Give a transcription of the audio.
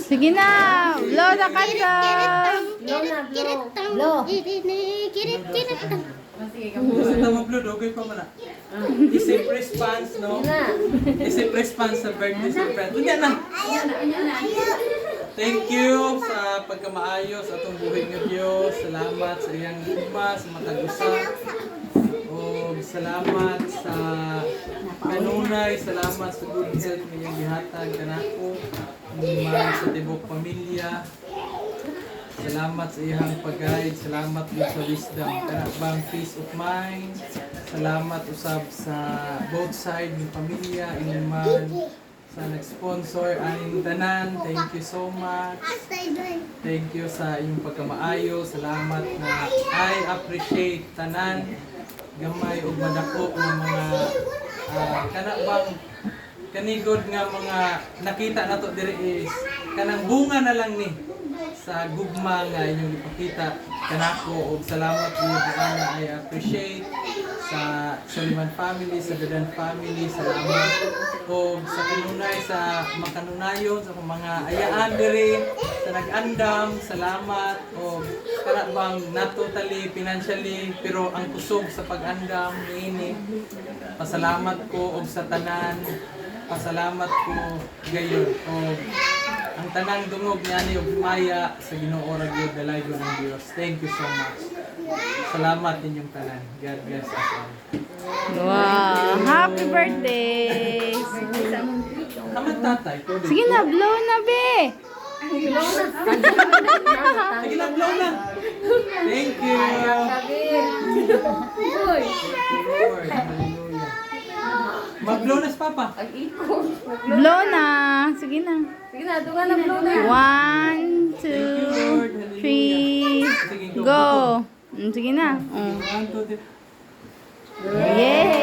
Sige na. Blow the candle. Blow na, blow. Blow. Basta mag-blow, okay pa man. Isip response, no? Isip response sa birthday sa friend. Unya na. Thank you sa pagkamaayos atong buhay nga Diyos. Salamat sa iyang higma, sa matag-usap. O salamat sa kanunay, salamat sa good health nga iyang gihatag kanako. Man sa tibok pamilya. Salamat sa iyang pag-guide, salamat din sa wisdom, kanabang peace of mind. Salamat usab sa both side ng pamilya, iniman sa nag-sponsor, aning tanan. Thank you so much. Thank you sa iyong pagkamaayo. Salamat na I appreciate tanan. Gamay o madako ng mga kanabang kanigod nga mga nakita nato diri is kanang bunga na lang ni sa gugma nga inyong ipakita kanako og salamat gyud ana I appreciate sa Soliman family, sa Dadan family, salamat og sa kanunay sa makanunayon sa mga ayaan diri sa nag-andam, salamat og kana bang not totally financially pero ang kusog sa pag-andam niini pasalamat ko og sa tanan pasalamat ko gayon og ang tanang dungog niya ni og maya sa Ginoo ra gyud dalaygo ng Dios. Thank you so much. Salamat ninyong tanan. God bless us all. Wow. Happy birthday. Kaman tatay ko din. Sige na, blow na, be. Sige na, blow na. Thank you. Lord, hallelujah. Mag-blow na si Papa. Blow na. Sige na. Sige na, doon na blow na. 1, 2, 3, go. Sige na. One, two, three. Yay!